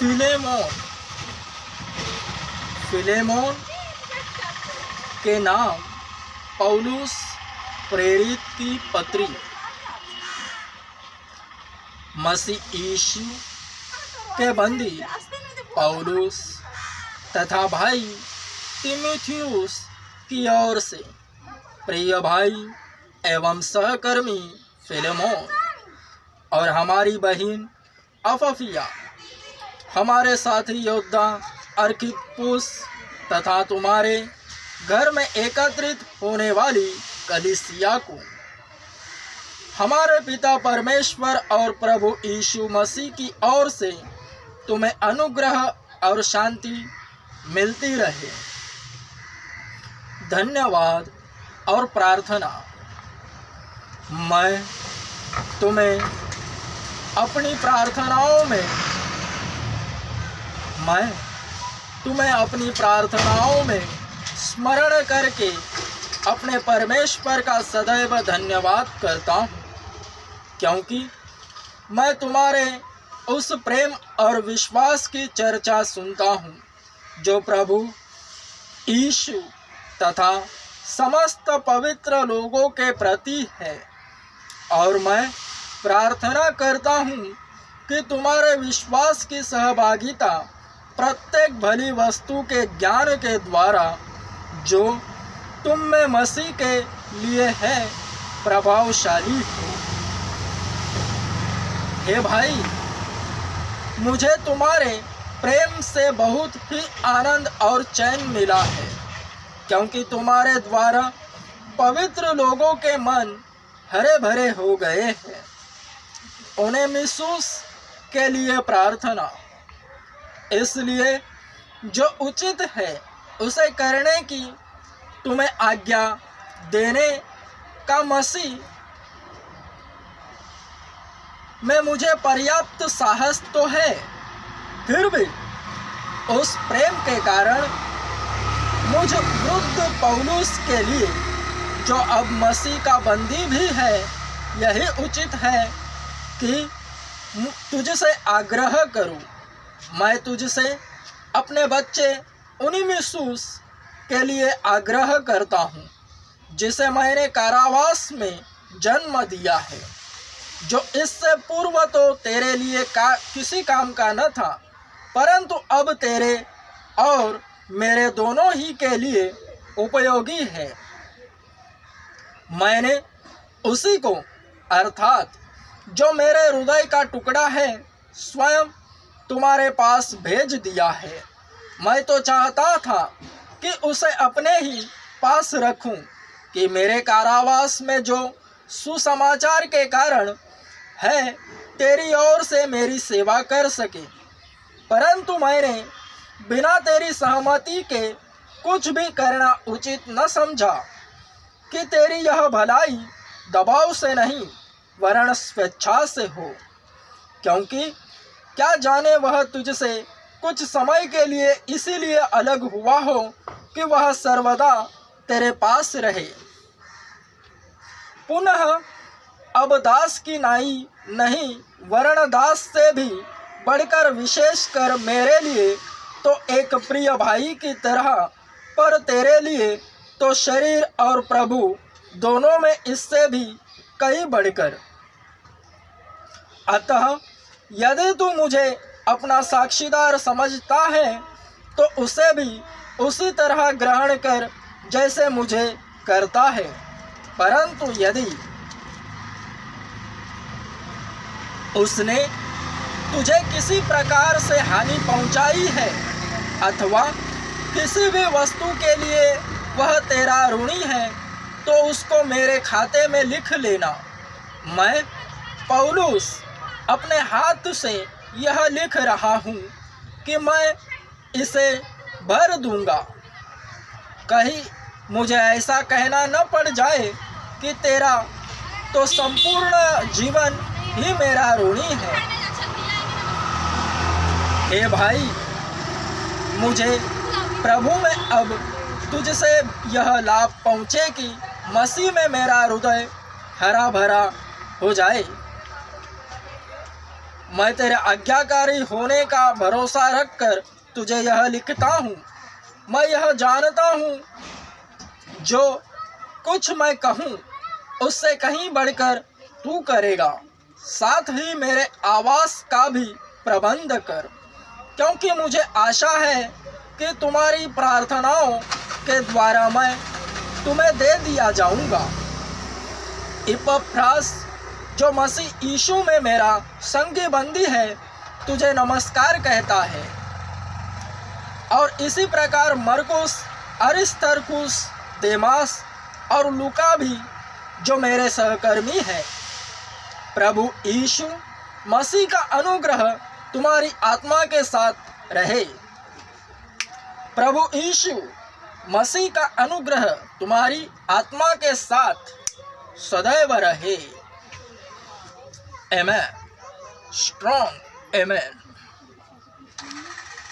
Philemon Philemon के नाम पौलुस प्रेरित की पत्री मसीह यीशु के बंदी पौलुस तथा भाई तीमुथियुस की ओर से प्रिय भाई एवं सहकर्मी फिलेमोन और हमारी बहन अफफिया, हमारे साथी योद्धा अर्किप्पुस तथा तुम्हारे घर में एकत्रित होने वाली कलीसिया को, हमारे पिता परमेश्वर और प्रभु यीशु मसीह की ओर से तुम्हें अनुग्रह और शांति मिलती रहे। धन्यवाद और प्रार्थना। मैं तुम्हें अपनी प्रार्थनाओं में स्मरण करके अपने परमेश्वर का सदैव धन्यवाद करता हूँ, क्योंकि मैं तुम्हारे उस प्रेम और विश्वास की चर्चा सुनता हूँ जो प्रभु यीशु तथा समस्त पवित्र लोगों के प्रति है। और मैं प्रार्थना करता हूँ कि तुम्हारे विश्वास की सहभागिता प्रत्येक भली वस्तु के ज्ञान के द्वारा जो तुम में मसीह के लिए है प्रभावशाली हो। हे भाई, मुझे तुम्हारे प्रेम से बहुत ही आनंद और चैन मिला है, क्योंकि तुम्हारे द्वारा पवित्र लोगों के मन हरे भरे हो गए हैं। उन्हें महसूस के लिए प्रार्थना, इसलिए जो उचित है उसे करने की तुम्हें आज्ञा देने का मसीह में मुझे पर्याप्त साहस तो है, फिर भी उस प्रेम के कारण मुझ वृद्ध पौलुस के लिए, जो अब मसीह का बंदी भी है, यही उचित है कि तुझसे आग्रह करूं। मैं तुझसे अपने बच्चे उनेसिमुस के लिए आग्रह करता हूं, जिसे मैंने कारावास में जन्म दिया है, जो इससे पूर्व तो तेरे लिए किसी काम का न था, परंतु अब तेरे और मेरे दोनों ही के लिए उपयोगी है। मैंने उसी को, अर्थात जो मेरे हृदय का टुकड़ा है, स्वयं तुम्हारे पास भेज दिया है। मैं तो चाहता था कि उसे अपने ही पास रखूं, कि मेरे कारावास में जो सुसमाचार के कारण है तेरी ओर से मेरी सेवा कर सके, परंतु मैंने बिना तेरी सहमति के कुछ भी करना उचित न समझा, कि तेरी यह भलाई दबाव से नहीं वरन स्वेच्छा से हो, क्योंकि क्या जाने वह तुझसे कुछ समय के लिए इसीलिए अलग हुआ हो कि वह सर्वदा तेरे पास रहे। पुनः अब दास की नाई नहीं वरन दास से भी बढ़कर विशेषकर मेरे लिए तो एक प्रिय भाई की तरह, पर तेरे लिए तो शरीर और प्रभु दोनों में इससे भी कहीं बढ़कर। अतः यदि तू मुझे अपना साक्षीदार समझता है तो उसे भी उसी तरह ग्रहण कर जैसे मुझे करता है, परंतु यदि उसने तुझे किसी प्रकार से हानि पहुंचाई है अथवा किसी भी वस्तु के लिए वह तेरा ऋणी है, तो उसको मेरे खाते में लिख लेना। मैं पौलुस अपने हाथ से यह लिख रहा हूँ कि मैं इसे भर दूंगा। कहीं मुझे ऐसा कहना न पड़ जाए कि तेरा तो संपूर्ण जीवन ही मेरा ऋणी है। हे भाई, मुझे प्रभु में अब तुझसे यह लाभ पहुँचे कि मसीह में मेरा हृदय हरा भरा हो जाए। मैं तेरे आज्ञाकारी होने का भरोसा रखकर तुझे यह लिखता हूँ। मैं यह जानता हूँ जो कुछ मैं कहूँ उससे कहीं बढ़कर तू करेगा। साथ ही मेरे आवास का भी प्रबंध कर, क्योंकि मुझे आशा है कि तुम्हारी प्रार्थनाओं के द्वारा मैं तुम्हें दे दिया जाऊंगा। इपफ्रास, जो मसीह यीशु में मेरा संगी बंदी है, तुझे नमस्कार कहता है। और इसी प्रकार मरकुस, अरिस्तर्खुस, देमास और लूका भी, जो मेरे सहकर्मी हैं। प्रभु यीशु मसीह का अनुग्रह तुम्हारी आत्मा के साथ रहे। प्रभु यीशु मसीह का अनुग्रह तुम्हारी आत्मा के साथ सदैव रहे। आमेन। स्ट्रॉन्ग आमेन।